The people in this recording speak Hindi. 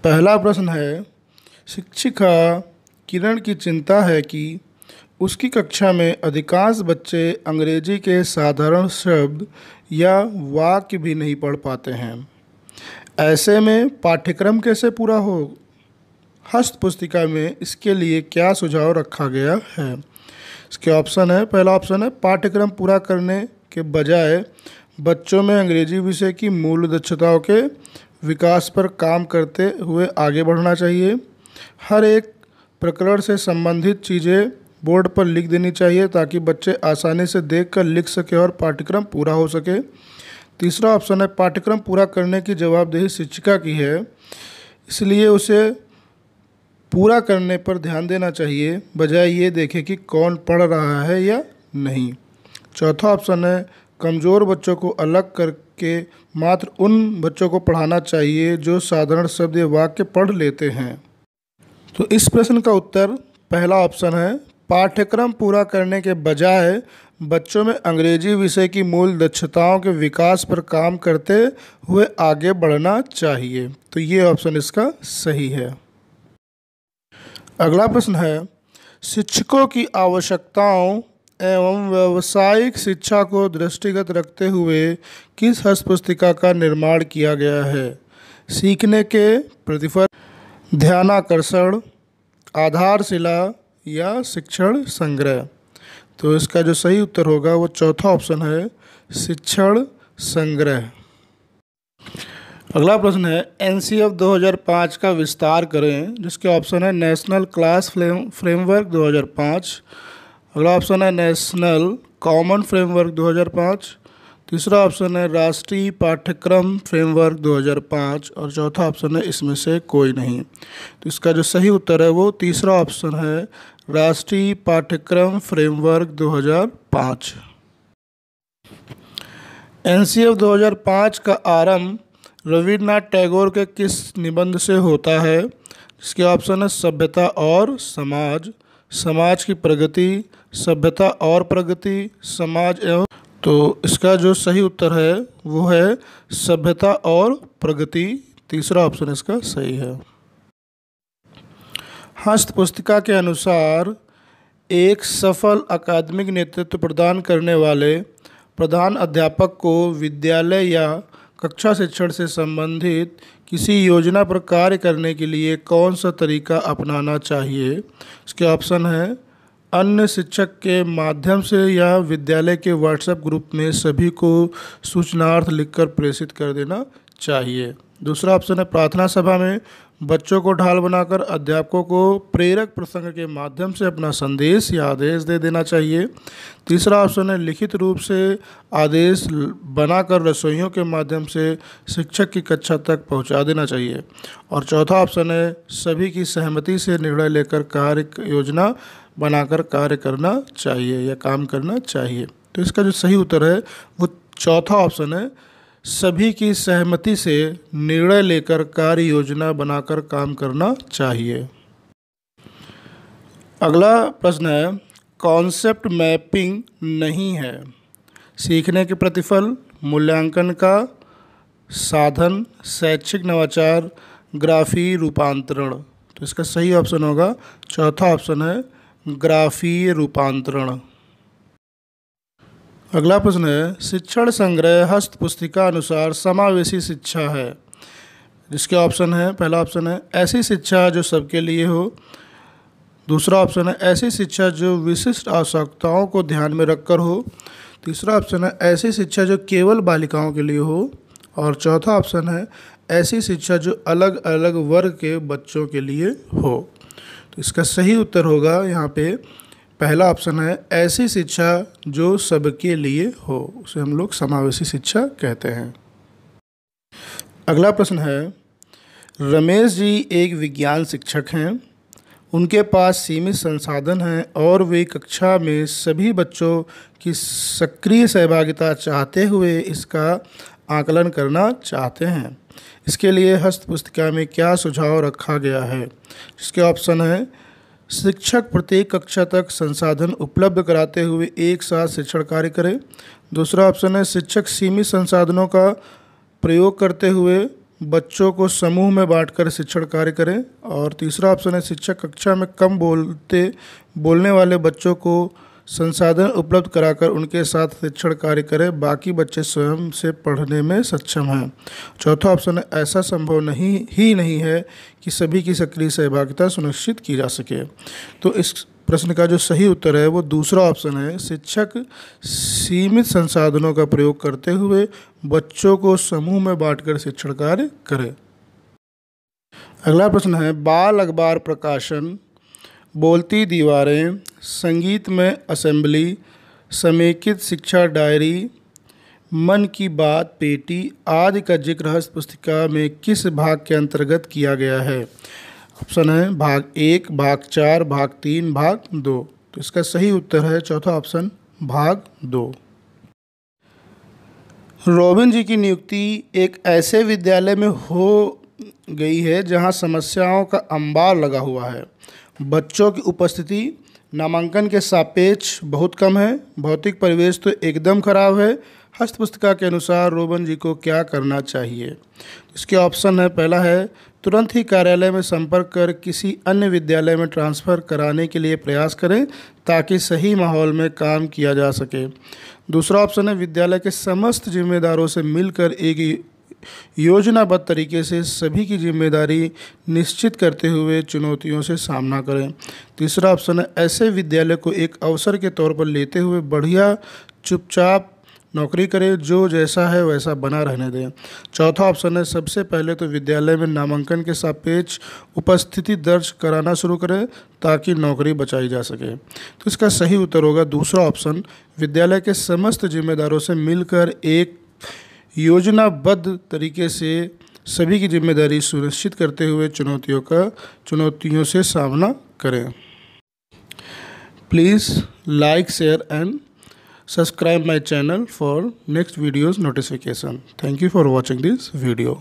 पहला प्रश्न है, शिक्षिका किरण की चिंता है कि उसकी कक्षा में अधिकांश बच्चे अंग्रेजी के साधारण शब्द या वाक्य भी नहीं पढ़ पाते हैं। ऐसे में पाठ्यक्रम कैसे पूरा हो? हस्त पुस्तिका में इसके लिए क्या सुझाव रखा गया है? इसके ऑप्शन है, पहला ऑप्शन है, पाठ्यक्रम पूरा करने के बजाय बच्चों में अंग्रेजी विषय की मूल दक्षताओं के विकास पर काम करते हुए आगे बढ़ना चाहिए। हर एक प्रकरण से संबंधित चीज़ें बोर्ड पर लिख देनी चाहिए ताकि बच्चे आसानी से देखकर लिख सके और पाठ्यक्रम पूरा हो सके। तीसरा ऑप्शन है, पाठ्यक्रम पूरा करने की जवाबदेही शिक्षिका की है, इसलिए उसे पूरा करने पर ध्यान देना चाहिए बजाय ये देखे कि कौन पढ़ रहा है या नहीं। चौथा ऑप्शन है, कमज़ोर बच्चों को अलग करके मात्र उन बच्चों को पढ़ाना चाहिए जो साधारण शब्द या वाक्य पढ़ लेते हैं। तो इस प्रश्न का उत्तर पहला ऑप्शन है, पाठ्यक्रम पूरा करने के बजाय बच्चों में अंग्रेजी विषय की मूल दक्षताओं के विकास पर काम करते हुए आगे बढ़ना चाहिए। तो ये ऑप्शन इसका सही है। अगला प्रश्न है, शिक्षकों की आवश्यकताओं एवं व्यावसायिक शिक्षा को दृष्टिगत रखते हुए किस हस्त पुस्तिका का निर्माण किया गया है? सीखने के प्रतिफल, ध्यानाकर्षण, आधारशिला या शिक्षण संग्रह। तो इसका जो सही उत्तर होगा वो चौथा ऑप्शन है, शिक्षण संग्रह। अगला प्रश्न है, एनसीएफ 2005 का विस्तार करें, जिसके ऑप्शन है नेशनल क्लास फ्रेमवर्क 2005, अगला ऑप्शन है नेशनल कॉमन फ्रेमवर्क 2005, तीसरा ऑप्शन है राष्ट्रीय पाठ्यक्रम फ्रेमवर्क 2005 और चौथा ऑप्शन है इसमें से कोई नहीं। तो इसका जो सही उत्तर है वो तीसरा ऑप्शन है, राष्ट्रीय पाठ्यक्रम फ्रेमवर्क 2005। एनसीएफ 2005 का आरंभ रविन्द्रनाथ टैगोर के किस निबंध से होता है? इसके ऑप्शन है सभ्यता और समाज, समाज की प्रगति, सभ्यता और प्रगति, समाज एवं। तो इसका जो सही उत्तर है वो है सभ्यता और प्रगति, तीसरा ऑप्शन इसका सही है। हस्त पुस्तिका के अनुसार एक सफल अकादमिक नेतृत्व प्रदान करने वाले प्रधान अध्यापक को विद्यालय या कक्षा शिक्षण से संबंधित किसी योजना पर कार्य करने के लिए कौन सा तरीका अपनाना चाहिए? इसके ऑप्शन है, अन्य शिक्षक के माध्यम से या विद्यालय के व्हाट्सएप ग्रुप में सभी को सूचनार्थ लिखकर प्रेषित कर देना चाहिए। दूसरा ऑप्शन है, प्रार्थना सभा में बच्चों को ढाल बनाकर अध्यापकों को प्रेरक प्रसंग के माध्यम से अपना संदेश या आदेश दे देना चाहिए। तीसरा ऑप्शन है, लिखित रूप से आदेश बनाकर रसोइयों के माध्यम से शिक्षक की कक्षा तक पहुंचा देना चाहिए। और चौथा ऑप्शन है, सभी की सहमति से निर्णय लेकर कार्य योजना बनाकर कार्य करना चाहिए या काम करना चाहिए। तो इसका जो सही उत्तर है वो चौथा ऑप्शन है, सभी की सहमति से निर्णय लेकर कार्य योजना बनाकर काम करना चाहिए। अगला प्रश्न है, कॉन्सेप्ट मैपिंग नहीं है, सीखने के प्रतिफल, मूल्यांकन का साधन, शैक्षिक नवाचार, ग्राफीय रूपांतरण। तो इसका सही ऑप्शन होगा चौथा ऑप्शन है, ग्राफीय रूपांतरण। अगला प्रश्न है, शिक्षण संग्रह हस्त पुस्तिका अनुसार समावेशी शिक्षा है, जिसके ऑप्शन है, पहला ऑप्शन है ऐसी शिक्षा जो सबके लिए हो, दूसरा ऑप्शन है ऐसी शिक्षा जो विशिष्ट आवश्यकताओं को ध्यान में रखकर हो, तीसरा ऑप्शन है ऐसी शिक्षा जो केवल बालिकाओं के लिए हो और चौथा ऑप्शन है ऐसी शिक्षा जो अलग अलग वर्ग के बच्चों के लिए हो। तो इसका सही उत्तर होगा यहाँ पे पहला ऑप्शन है, ऐसी शिक्षा जो सबके लिए हो, उसे हम लोग समावेशी शिक्षा कहते हैं। अगला प्रश्न है, रमेश जी एक विज्ञान शिक्षक हैं, उनके पास सीमित संसाधन हैं और वे कक्षा में सभी बच्चों की सक्रिय सहभागिता चाहते हुए इसका आकलन करना चाहते हैं। इसके लिए हस्त पुस्तिका में क्या सुझाव रखा गया है? इसके ऑप्शन है, शिक्षक प्रत्येक कक्षा तक संसाधन उपलब्ध कराते हुए एक साथ शिक्षण कार्य करें। दूसरा ऑप्शन है, शिक्षक सीमित संसाधनों का प्रयोग करते हुए बच्चों को समूह में बांटकर शिक्षण कार्य करें। और तीसरा ऑप्शन है शिक्षक कक्षा में कम बोलने वाले बच्चों को संसाधन उपलब्ध कराकर उनके साथ शिक्षण कार्य करें, बाकी बच्चे स्वयं से पढ़ने में सक्षम हैं। चौथा ऑप्शन है ऐसा संभव नहीं है कि सभी की सक्रिय सहभागिता सुनिश्चित की जा सके। तो इस प्रश्न का जो सही उत्तर है वो दूसरा ऑप्शन है, शिक्षक सीमित संसाधनों का प्रयोग करते हुए बच्चों को समूह में बांटकर शिक्षण कार्य करें। अगला प्रश्न है बाल अखबार प्रकाशन, बोलती दीवारें, संगीत में असेंबली, समेकित शिक्षा डायरी, मन की बात पेटी आदि का जिक्र हस्त पुस्तिका में किस भाग के अंतर्गत किया गया है। ऑप्शन है भाग 1, भाग 4, भाग 3, भाग 2। तो इसका सही उत्तर है चौथा ऑप्शन भाग 2। रॉबिन जी की नियुक्ति एक ऐसे विद्यालय में हो गई है जहां समस्याओं का अंबार लगा हुआ है। बच्चों की उपस्थिति नामांकन के सापेक्ष बहुत कम है, भौतिक परिवेश तो एकदम खराब है। हस्त पुस्तिका के अनुसार रॉबिन जी को क्या करना चाहिए। इसके ऑप्शन है, पहला है तुरंत ही कार्यालय में संपर्क कर किसी अन्य विद्यालय में ट्रांसफ़र कराने के लिए प्रयास करें ताकि सही माहौल में काम किया जा सके। दूसरा ऑप्शन है विद्यालय के समस्त जिम्मेदारों से मिलकर एक योजनाबद्ध तरीके से सभी की जिम्मेदारी निश्चित करते हुए चुनौतियों से सामना करें। तीसरा ऑप्शन है ऐसे विद्यालय को एक अवसर के तौर पर लेते हुए बढ़िया चुपचाप नौकरी करें, जो जैसा है वैसा बना रहने दें। चौथा ऑप्शन है सबसे पहले तो विद्यालय में नामांकन के सापेक्ष उपस्थिति दर्ज कराना शुरू करें ताकि नौकरी बचाई जा सके। तो इसका सही उत्तर होगा दूसरा ऑप्शन, विद्यालय के समस्त जिम्मेदारों से मिलकर एक योजनाबद्ध तरीके से सभी की जिम्मेदारी सुनिश्चित करते हुए चुनौतियों से सामना करें। Please like, share and subscribe my channel for next videos notification. Thank you for watching this video.